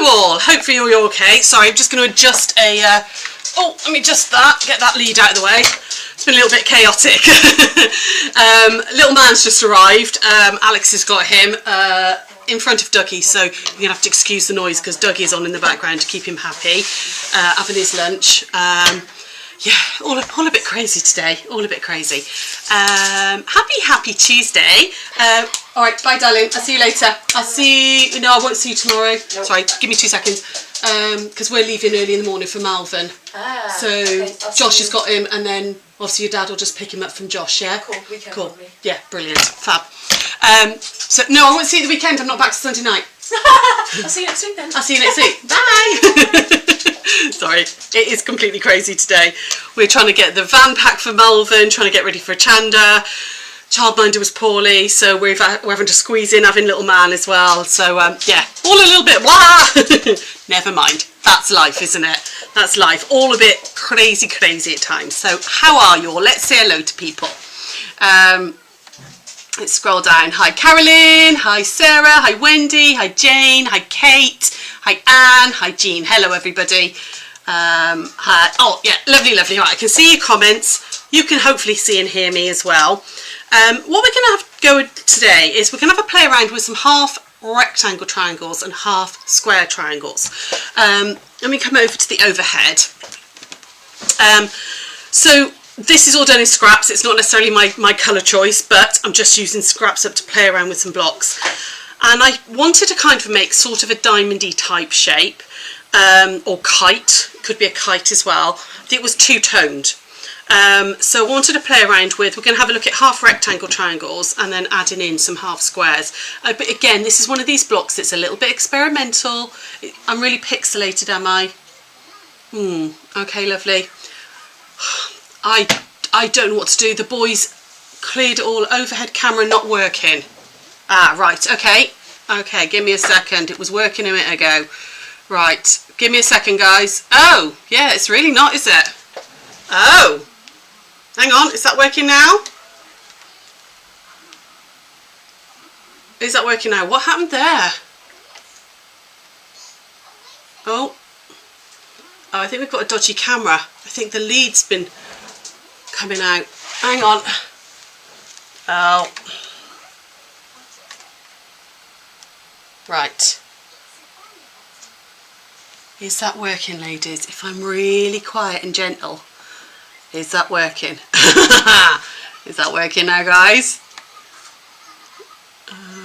you all. Hopefully you're okay. Sorry, I'm just going to adjust a... oh, let me adjust that. Get that lead out of the way. It's been a little bit chaotic. Little man's just arrived. Alex has got him in front of Dougie, so you're going to have to excuse the noise because Dougie is on in the background to keep him happy, having his lunch. Yeah, all a bit crazy today, all a bit crazy. Happy Tuesday. All right, bye darling, I'll see you later. I'll see you, no, I won't see you tomorrow. Nope. Sorry, give me 2 seconds. Because we're leaving early in the morning for Malvern. So okay, Josh has got him, and then obviously your dad will just pick him up from Josh, yeah? Cool, weekend. Cool, yeah, brilliant, fab. So no, I won't see you the weekend, I'm not back to Sunday night. I'll see you next week then. I'll see you next week, bye! Sorry, it is completely crazy today. We're trying to get the van packed for Malvern, trying to get ready for Chanda. Childminder was poorly, so we're having to squeeze in having little man as well. So yeah, all a little bit blah. Never mind. That's life, isn't it? That's life. All a bit crazy at times. So how are you all? Let's say hello to people. Let's scroll down. Hi Carolyn. Hi Sarah. Hi Wendy. Hi Jane. Hi Kate. Hi Anne. Hi Jean. Hello everybody. Hi. Oh yeah, lovely. Right, I can see your comments. You can hopefully see and hear me as well. What we're going to have to go with today is we're going to have a play around with some half rectangle triangles and half square triangles. Let me come over to the overhead. So this is all done in scraps. It's not necessarily my colour choice, but I'm just using scraps up to play around with some blocks. And I wanted to kind of make sort of a diamondy type shape, or kite. It could be a kite as well. I think it was two-toned. So I wanted to play around with, we're going to have a look at half rectangle triangles and then adding in some half squares. But again, this is one of these blocks that's a little bit experimental. I'm really pixelated, am I? Okay, lovely. I don't know what to do. The boys cleared it all. Overhead camera not working. Ah, right, okay. Okay, give me a second. It was working a minute ago. Right, give me a second, guys. Oh, yeah, it's really not, is it? Oh. Hang on, is that working now? Is that working now? What happened there? Oh, I think we've got a dodgy camera. I think the lead's been coming out. Hang on. Oh. Right. Is that working, ladies? If I'm really quiet and gentle. Is that working? Is that working now, guys?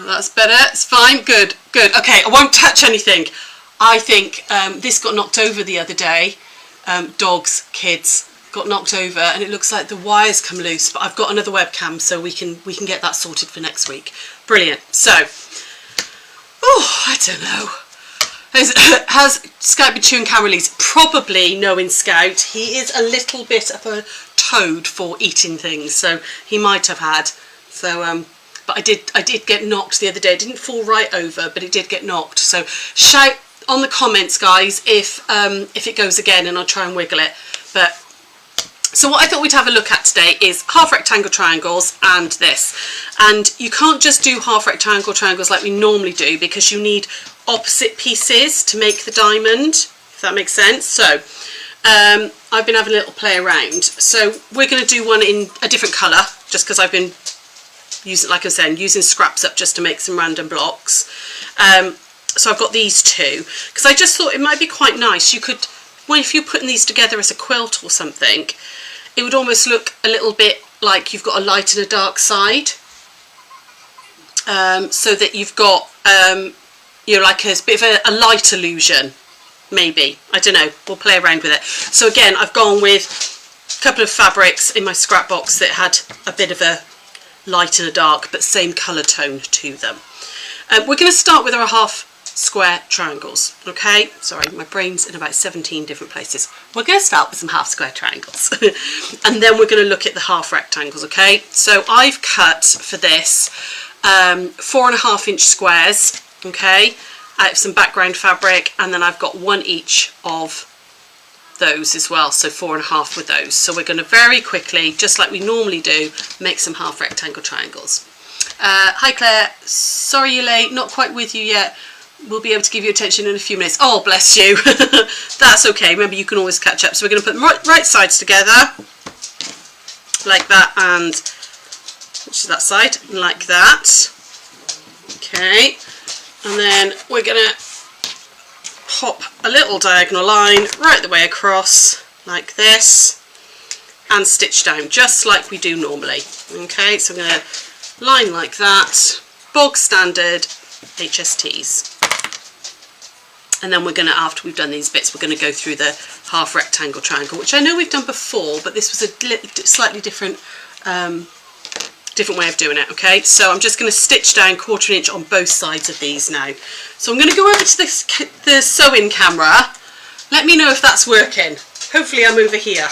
That's better. It's fine. Good. Okay, I won't touch anything. I think this got knocked over the other day. Dogs, kids got knocked over, and it looks like the wires come loose. But I've got another webcam, so we can get that sorted for next week. Brilliant. So, oh, I don't know. Has Scout been chewing camera leads? Probably, knowing Scout, he is a little bit of a toad for eating things, so he might have had. So, but I did get knocked the other day. It didn't fall right over, but it did get knocked. So shout on the comments, guys, if it goes again, and I'll try and wiggle it. But so what I thought we'd have a look at today is half rectangle triangles and this. And you can't just do half rectangle triangles like we normally do, because you need opposite pieces to make the diamond, if that makes sense. So I've been having a little play around. So we're going to do one in a different colour, just because I've been using, like I said, using scraps up just to make some random blocks. So I've got these two, because I just thought it might be quite nice. You could, well, if you're putting these together as a quilt or something, it would almost look a little bit like you've got a light and a dark side. So that you've got, you know, like a bit of a light illusion, maybe. I don't know. We'll play around with it. So again, I've gone with a couple of fabrics in my scrap box that had a bit of a light and a dark, but same colour tone to them. We're going to start with our half square triangles, okay? Sorry, my brain's in about 17 different places. We're going to start with some half square triangles and then we're going to look at the half rectangles, okay? So I've cut for this 4.5 inch squares, okay, out of some background fabric, and then I've got one each of those as well, so 4.5 with those. So we're going to very quickly, just like we normally do, make some half rectangle triangles. Hi Claire, sorry you're late, not quite with you yet. we'll be able to give you attention in a few minutes. Oh, bless you. That's okay. Remember, you can always catch up. So we're going to put the right sides together, like that, and which is that side, like that. Okay, and then we're going to pop a little diagonal line right the way across, like this, and stitch down just like we do normally. Okay, so I'm going to line like that, bog standard HSTs. And then we're going to, after we've done these bits, we're going to go through the half rectangle triangle, which I know we've done before, but this was a slightly different way of doing it. Okay, so I'm just going to stitch down 1/4 inch on both sides of these now. So I'm going to go over to the sewing camera. Let me know if that's working. Hopefully I'm over here.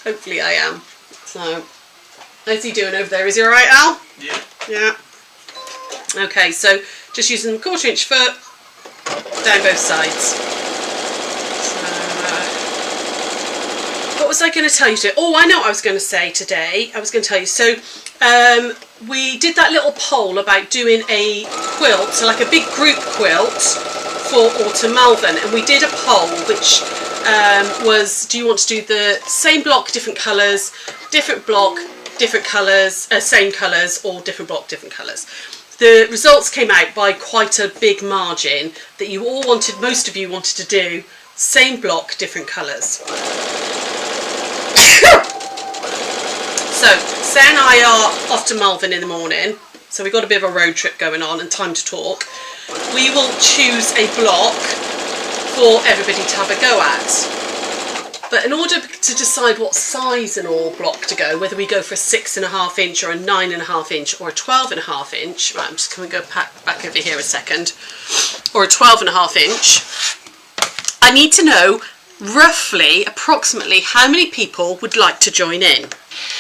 Hopefully I am. So, how's he doing over there? Is he alright, Al? Yeah. Yeah. Okay, so just using the 1/4 inch foot down both sides. So, what was I going to tell you today? Oh, I know what I was going to say today. I was going to tell you. So, we did that little poll about doing a quilt, so like a big group quilt for Autumn Malvern, and we did a poll which was, do you want to do the same block, different colours, different block, different colours, same colours, or different block, different colours? The results came out by quite a big margin that you all wanted, most of you wanted to do same block, different colours. So, Sarah and I are off to Malvern in the morning, so we've got a bit of a road trip going on and time to talk. We will choose a block for everybody to have a go at. But in order to decide what size in all block to go, whether we go for a 6.5 inch or a 9.5 inch or a 12.5 inch, right, I'm just going to go back over here a second, or a 12.5 inch, I need to know roughly, approximately, how many people would like to join in.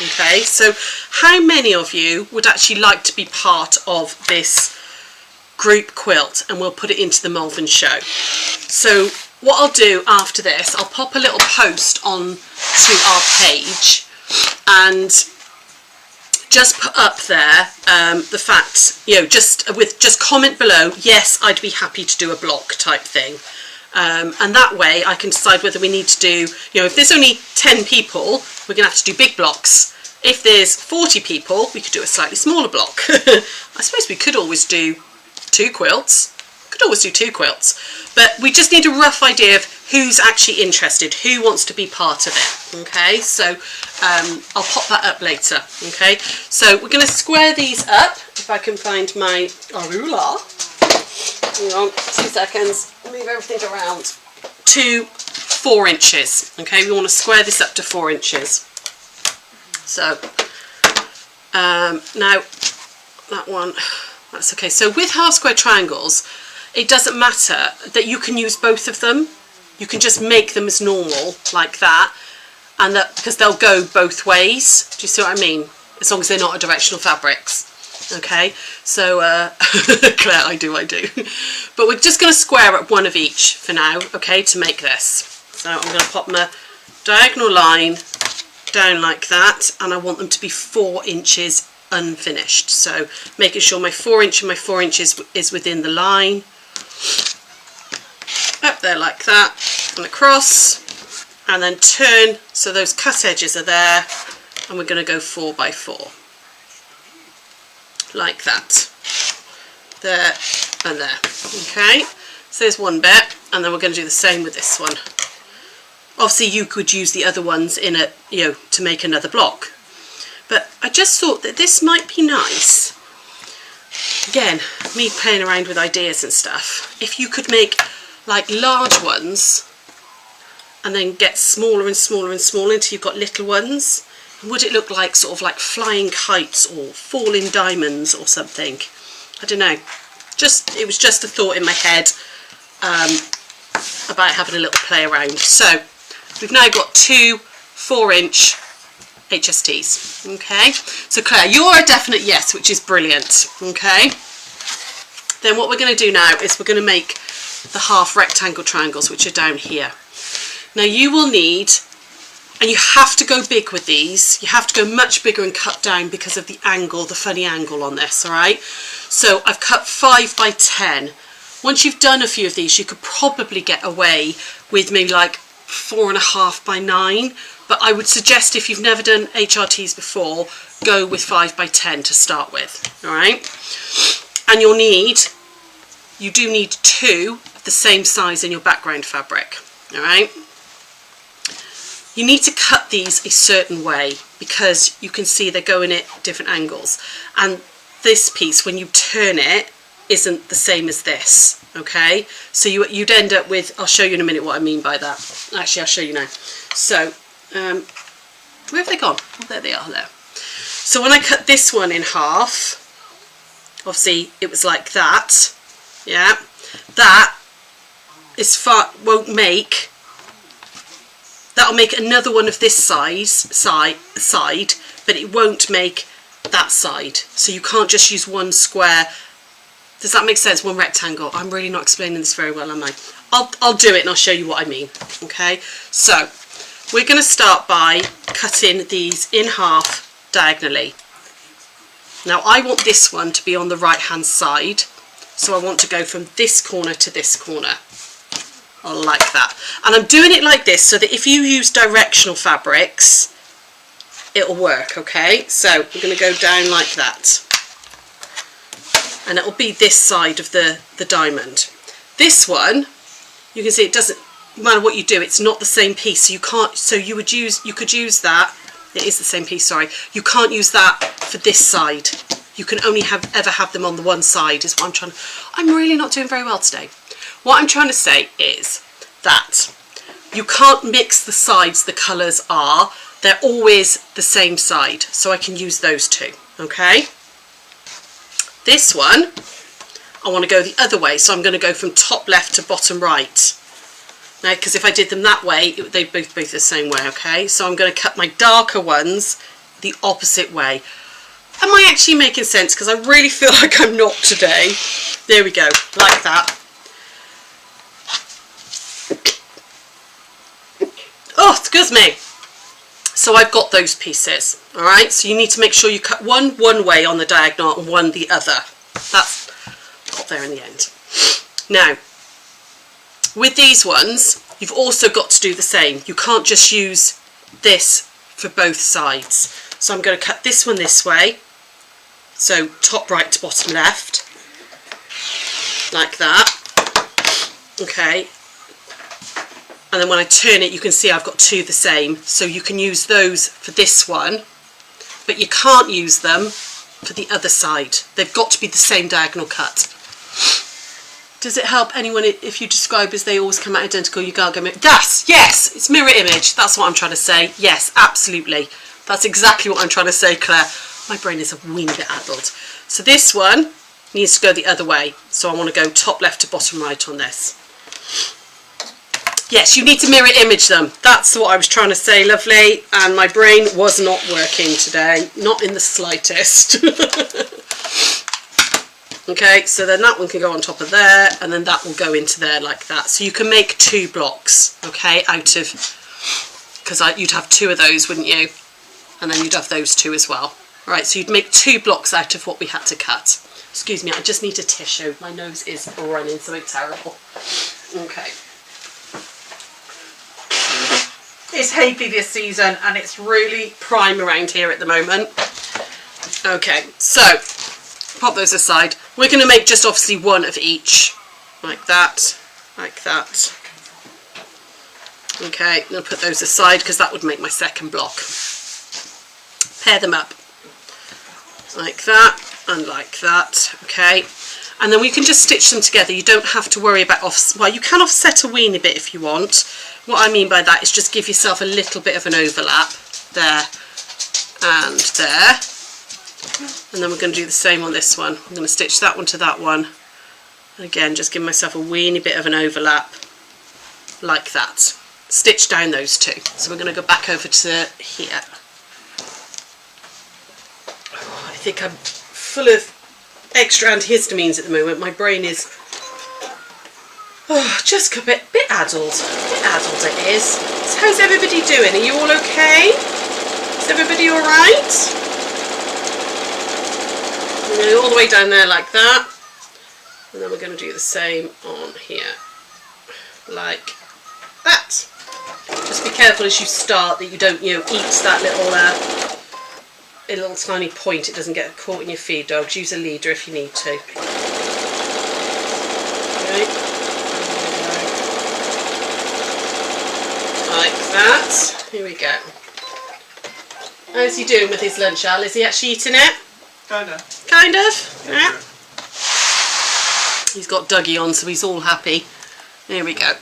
Okay, so how many of you would actually like to be part of this group quilt, and we'll put it into the Malvern show. So what I'll do after this, I'll pop a little post on to our page and just put up there the fact, you know, just comment below, yes, I'd be happy to do a block type thing. And that way I can decide whether we need to do, you know, if there's only 10 people, we're going to have to do big blocks. If there's 40 people, we could do a slightly smaller block. I suppose we could always do 2 quilts. Could always do 2 quilts. But we just need a rough idea of who's actually interested, who wants to be part of it. Okay, so I'll pop that up later. Okay, so we're going to square these up. If I can find my ruler. Hang on, 2 seconds. Move everything around to 4 inches. Okay, we want to square this up to 4 inches. So now that one, that's okay. So with half square triangles, it doesn't matter that you can use both of them. You can just make them as normal like that, and that because they'll go both ways. Do you see what I mean? As long as they're not directional fabrics. Okay, so Claire, I do. But we're just going to square up one of each for now, okay, to make this. So I'm going to pop my diagonal line down like that, and I want them to be 4 inches unfinished. So making sure my 4 inch and my 4 inches is within the line. Up there like that, and across, and then turn so those cut edges are there, and we're going to go 4 by 4. Like that, there and there. Okay, so there's one bit, and then we're going to do the same with this one. Obviously you could use the other ones in a, you know, to make another block, but I just thought that this might be nice. Again, me playing around with ideas and stuff, if you could make like large ones and then get smaller and smaller and smaller until you've got little ones. Would it look like sort of like flying kites or falling diamonds or something? I don't know. It was just a thought in my head about having a little play around. So we've now got 2 4 inch HSTs. Okay. So Claire, you're a definite yes, which is brilliant. Okay. Then what we're going to do now is we're going to make the half rectangle triangles, which are down here. Now you will need And you have to go big with these. You have to go much bigger and cut down because of the angle, the funny angle on this, all right? So I've cut 5 by 10. Once you've done a few of these, you could probably get away with maybe like 4.5 by 9. But I would suggest, if you've never done HRTs before, go with 5 by 10 to start with, all right? And you do need 2 of the same size in your background fabric, all right? You need to cut these a certain way because you can see they're going at different angles. And this piece, when you turn it, isn't the same as this, okay? So you'd end up with, I'll show you in a minute what I mean by that. Actually, I'll show you now. So, where have they gone? Oh, there they are, there. So when I cut this one in half, obviously it was like that, yeah? That that'll make another one of this side, but it won't make that side. So you can't just use one square. Does that make sense? One rectangle. I'm really not explaining this very well, am I? I'll do it and I'll show you what I mean. Okay, so we're going to start by cutting these in half diagonally. Now I want this one to be on the right hand side, so I want to go from this corner to this corner. I like that. And I'm doing it like this so that if you use directional fabrics, it'll work, okay? So we're going to go down like that. And it'll be this side of the diamond. This one, you can see it doesn't matter what you do, it's not the same piece. So you can't, so you could use that, it is the same piece, sorry. You can't use that for this side. You can only ever have them on the one side is what I'm really not doing very well today. What I'm trying to say is that you can't mix the sides the colours are. They're always the same side. So I can use those two, okay? This one, I want to go the other way. So I'm going to go from top left to bottom right. Now, because if I did them that way, they'd both be the same way, okay? So I'm going to cut my darker ones the opposite way. Am I actually making sense? Because I really feel like I'm not today. There we go, like that. Oh, excuse me. So I've got those pieces, all right? So you need to make sure you cut one way on the diagonal and one the other. That's got there in the end. Now, with these ones, you've also got to do the same. You can't just use this for both sides. So I'm going to cut this one this way. So top right to bottom left, like that. Okay. And then when I turn it, you can see I've got two the same. So you can use those for this one, but you can't use them for the other side. They've got to be the same diagonal cut. Does it help anyone if you describe as they always come out identical? You can't go, yes, it's mirror image. That's what I'm trying to say. Yes, absolutely. That's exactly what I'm trying to say, Claire. My brain is a weeny bit addled. So this one needs to go the other way. So I want to go top left to bottom right on this. Yes, you need to mirror image them. That's what I was trying to say, lovely. And my brain was not working today. Not in the slightest. Okay, so then that one can go on top of there, and then that will go into there like that. So you can make 2 blocks, okay, out of, because you'd have 2 of those, wouldn't you? And then you'd have those 2 as well. All right, so you'd make 2 blocks out of what we had to cut. Excuse me, I just need a tissue. My nose is running something terrible. Okay. It's hay fever season, and it's really prime around here at the moment. Okay, so pop those aside. We're going to make just obviously one of each, like that, like that. Okay, I'm going to put those aside because that would make my second block. Pair them up, like that and like that, okay. And then we can just stitch them together. You don't have to worry about well, you can offset a weeny bit if you want. What I mean by that is just give yourself a little bit of an overlap there and there. And then we're going to do the same on this one. I'm going to stitch that one to that one. And again, just give myself a weeny bit of an overlap like that. Stitch down those 2. So we're going to go back over to here. Oh, I think I'm full of extra antihistamines at the moment. My brain is... Oh, just a bit addled. A bit addled it is. So how's everybody doing? Are you all okay? Is everybody all right? We're going to go all the way down there like that. And then we're going to do the same on here. Like that. Just be careful as you start that you don't, eat that little tiny point. It doesn't get caught in your feed, dogs. Use a leader if you need to. Okay. Like that. Here we go. How's he doing with his lunch, Al? Is he actually eating it? Kinda. Kind of? Yeah. He's got Dougie on, so he's all happy. There we go.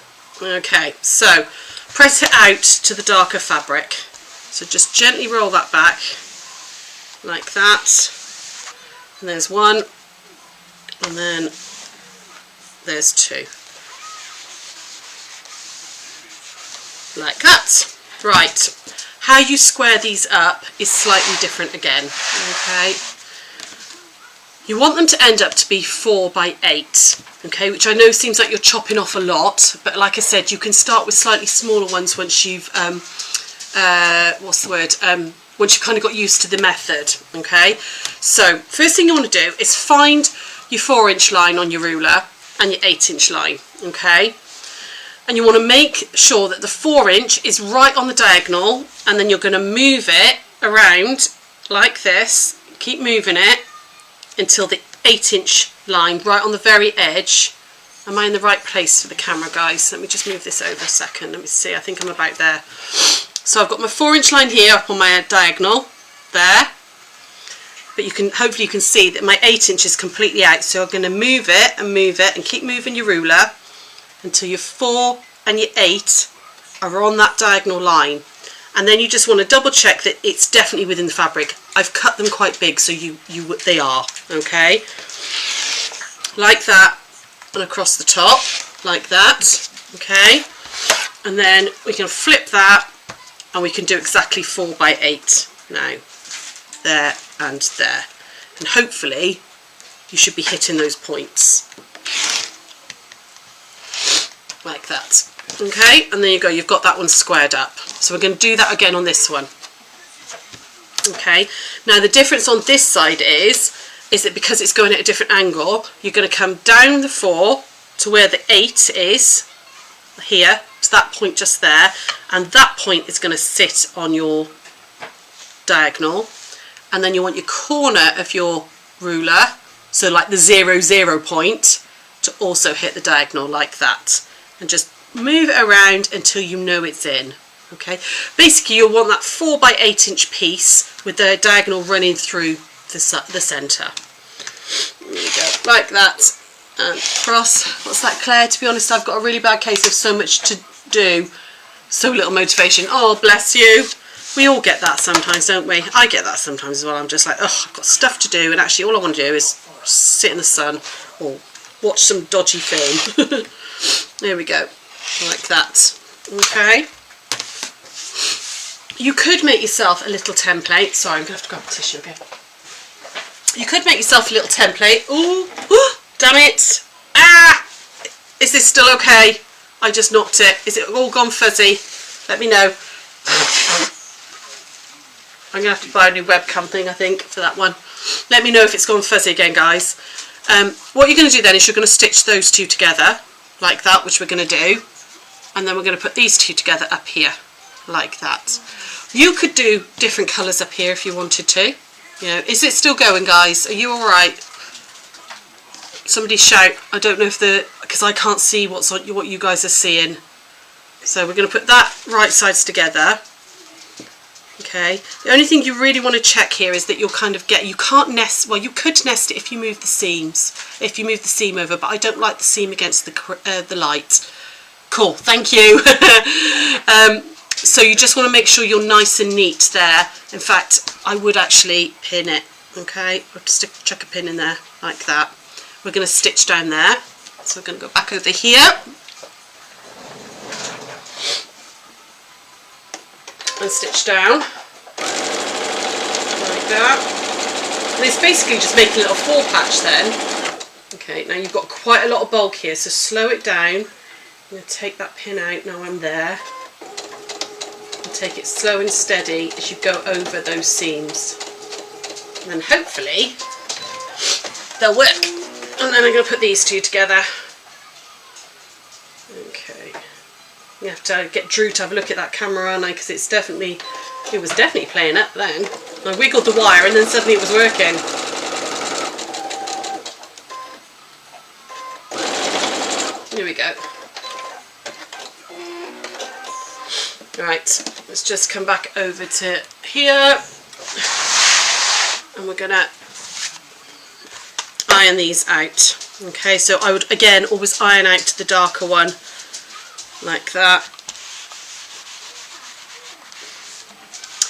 Okay, so press it out to the darker fabric. So just gently roll that back, like that. And there's one, and then there's two. Like that. Right. How you square these up is slightly different again. Okay. You want them to end up to be 4 by 8, okay, which I know seems like you're chopping off a lot, but like I said, you can start with slightly smaller ones once you've, once you've kind of got used to the method, okay. So, first thing you want to do is find your 4-inch line on your ruler and your 8-inch line, okay. And you want to make sure that the 4-inch is right on the diagonal, and then you're going to move it around like this, keep moving it, until the 8-inch line right on the very edge. Am I in the right place for the camera, guys? Let me just move this over a second. Let me see. I think I'm about there. So I've got my 4-inch line here up on my diagonal there, but hopefully you can see that my 8-inch is completely out. So I'm going to move it and keep moving your ruler until your 4 and your 8 are on that diagonal line. And then you just want to double check that it's definitely within the fabric. I've cut them quite big, so they are, okay? Like that, and across the top, like that, okay? And then we can flip that, and we can do exactly 4 by 8 now. There and there. And hopefully, you should be hitting those points. Like that. Okay, and there you go, you've got that one squared up. So we're going to do that again on this one. Okay, now the difference on this side is that because it's going at a different angle, you're going to come down the 4 to where the 8 is, here, to that point just there, and that point is going to sit on your diagonal, and then you want your corner of your ruler, so like the 0, 0 point, to also hit the diagonal like that, and just move it around until you know it's in. Okay, basically you'll want that 4 by 8-inch piece with the diagonal running through the centre. There you go, like that, and cross. What's that, Claire? To be honest, I've got a really bad case of so much to do, so little motivation. Oh, bless you. We all get that sometimes, don't we? I get that sometimes as well. I'm just like, oh, I've got stuff to do, and actually all I want to do is sit in the sun or watch some dodgy film. There we go. Like that. Okay. You could make yourself a little template. Sorry, I'm going to have to grab a tissue again. You could make yourself a little template. Ooh, damn it. Ah! Is this still okay? I just knocked it. Is it all gone fuzzy? Let me know. I'm going to have to buy a new webcam thing, I think, for that one. Let me know if it's gone fuzzy again, guys. What you're going to do then is you're going to stitch those two together, like that, which we're going to do. And then we're going to put these two together up here, like that. You could do different colours up here if you wanted to. You know, is it still going, guys? Are you all right? Somebody shout. I don't know if because I can't see what you guys are seeing. So we're going to put that right sides together. Okay. The only thing you really want to check here is that you'll kind of you can't nest. Well, you could nest it if you move the seams, if you move the seam over, but I don't like the seam against the light. Cool, thank you. So you just want to make sure you're nice and neat there. In fact, I would actually pin it. Okay, I'll just chuck a pin in there like that. We're going to stitch down there. So we're going to go back over here. And stitch down. Like that. And it's basically just making a little fall patch then. Okay, now you've got quite a lot of bulk here, so slow it down I'm going to take that pin out now I'm there, and take it slow and steady as you go over those seams, and then hopefully they'll work. And then I'm going to put these two together. Okay, you have to get Drew to have a look at that camera, aren't I? Because it was definitely playing up then. I wiggled the wire and then suddenly it was working. Here we go. Right, let's just come back over to here, and we're gonna iron these out. Okay, so I would again always iron out the darker one like that.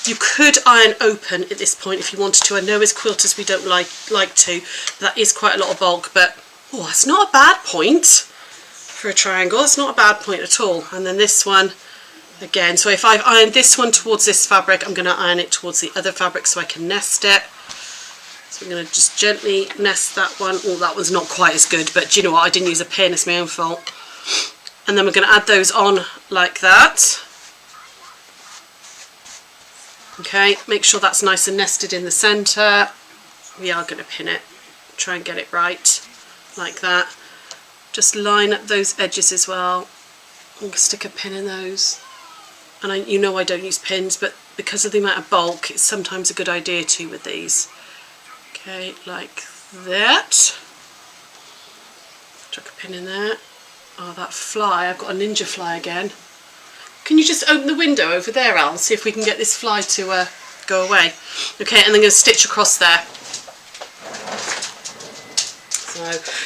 You could iron open at this point if you wanted to. I know as quilters we don't like to, but that is quite a lot of bulk, but oh, that's not a bad point for a triangle. It's not a bad point at all. And then this one again, so if I've ironed this one towards this fabric, I'm going to iron it towards the other fabric so I can nest it. So I'm going to just gently nest that one. Oh, that one's not quite as good, but do you know what? I didn't use a pin, it's my own fault. And then we're going to add those on like that. Okay, make sure that's nice and nested in the centre. We are going to pin it, try and get it right, like that. Just line up those edges as well. And stick a pin in those. And you know I don't use pins, but because of the amount of bulk, it's sometimes a good idea too with these. Okay, like that. Chuck a pin in there. Oh, that fly, I've got a ninja fly again. Can you just open the window over there, Al, and see if we can get this fly to go away? Okay, and then I'm going to stitch across there.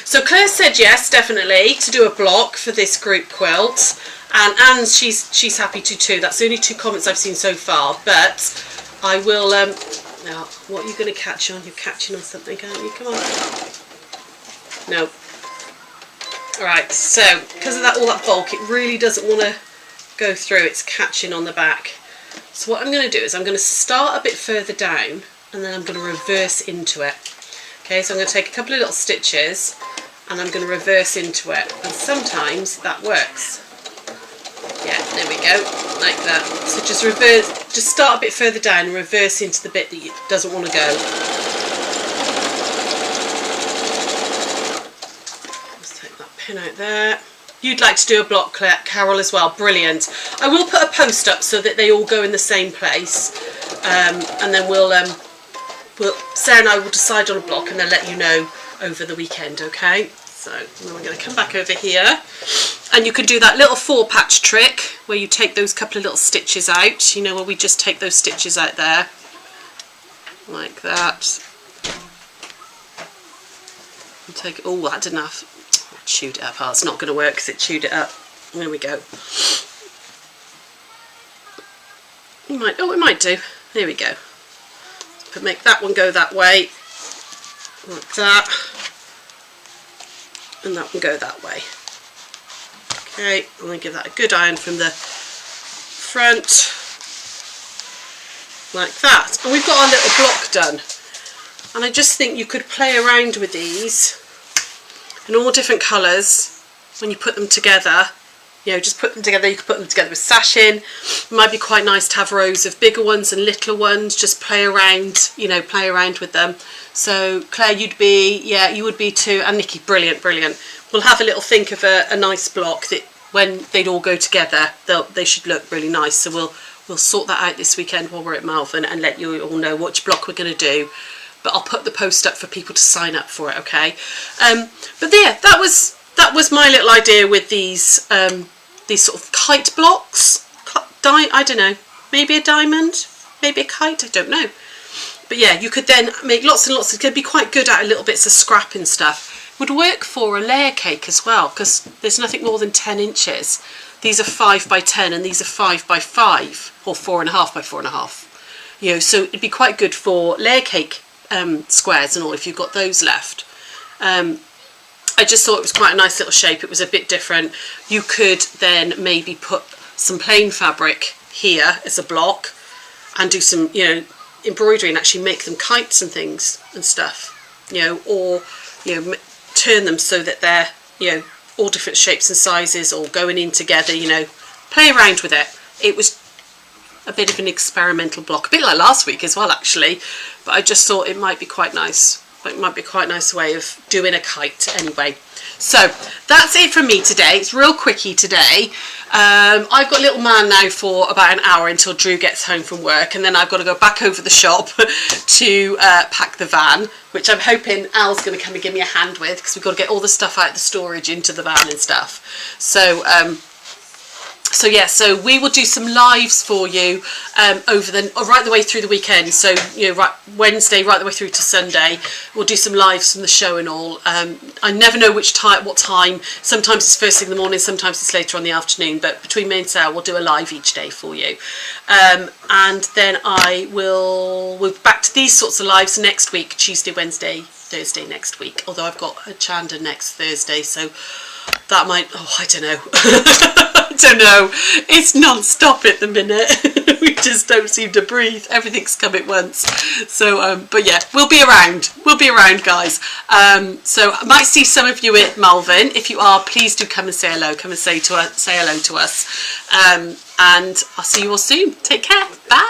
So Claire said yes, definitely, to do a block for this group quilt, and she's happy to too. That's the only 2 comments I've seen so far, but I will, now, what are you going to catch on? You're catching on something, aren't you? Come on. No. Alright, so, because of that, all that bulk, it really doesn't want to go through. It's catching on the back. So what I'm going to do is I'm going to start a bit further down, and then I'm going to reverse into it. Okay, so I'm going to take a couple of little stitches, and I'm going to reverse into it. And sometimes that works. Yeah, there we go, like that. So just reverse, just start a bit further down and reverse into the bit that doesn't want to go. Let's take that pin out there. You'd like to do a block, Carol, as well. Brilliant. I will put a post up so that they all go in the same place, and then Sarah and I will decide on a block and then let you know over the weekend. Okay. So then we're going to come back over here, and you can do that little 4-patch trick where you take those couple of little stitches out. You know, where we just take those stitches out there, like that. And take. Oh, that didn't have. Chewed it up. Oh, it's not going to work because it chewed it up. There we go. It might do. There we go. But make that one go that way, like that, and that one go that way. Okay, I'm going to give that a good iron from the front, like that. And we've got our little block done. And I just think you could play around with these in all different colours when you put them together. You know, just put them together. You could put them together with sash in. It might be quite nice to have rows of bigger ones and littler ones. Just play around, you know, play around with them. So Claire, you'd be, yeah, you would be too. And Nikki, brilliant, brilliant. We'll have a little think of a nice block that when they'd all go together, they should look really nice. So we'll sort that out this weekend while we're at Malvern and let you all know which block we're going to do. But I'll put the post up for people to sign up for it, okay? But yeah, that was my little idea with these sort of kite blocks. I don't know, maybe a diamond, maybe a kite, I don't know. But yeah, you could then make lots and lots. It could be quite good at little bits of scrap and stuff. Would work for a layer cake as well, because there's nothing more than 10 inches. These are 5 by 10 and these are 5 by 5 or 4.5 by 4.5. You know, so it'd be quite good for layer cake squares and all if you've got those left. I just thought it was quite a nice little shape. It was a bit different. You could then maybe put some plain fabric here as a block and do some, you know, embroidery and actually make them kites and things and stuff, you know, or, you know, turn them so that they're, you know, all different shapes and sizes, all going in together, you know, play around with it. It was a bit of an experimental block, a bit like last week as well actually, but I just thought it might be quite nice. It might be quite a nice way of doing a kite anyway. So that's it from me today. It's real quickie today. I've got little man now for about an hour until Drew gets home from work, and then I've got to go back over the shop to pack the van, which I'm hoping Al's going to come and give me a hand with, because we've got to get all the stuff out of the storage into the van and stuff. So yeah, so we will do some lives for you right the way through the weekend. So, you know, right Wednesday right the way through to Sunday, we'll do some lives from the show and all. I never know what time. Sometimes it's first thing in the morning, sometimes it's later on the afternoon. But between me and Sara, we'll do a live each day for you. And then we'll be back to these sorts of lives next week, Tuesday, Wednesday, Thursday next week. Although I've got a Chanda next Thursday, so that might, I don't know. I don't know. It's non-stop at the minute. We just don't seem to breathe. Everything's come at once. So, but yeah, we'll be around. We'll be around, guys. So I might see some of you at Malvern. If you are, please do come and say hello. Come and say hello to us. And I'll see you all soon. Take care. Bye.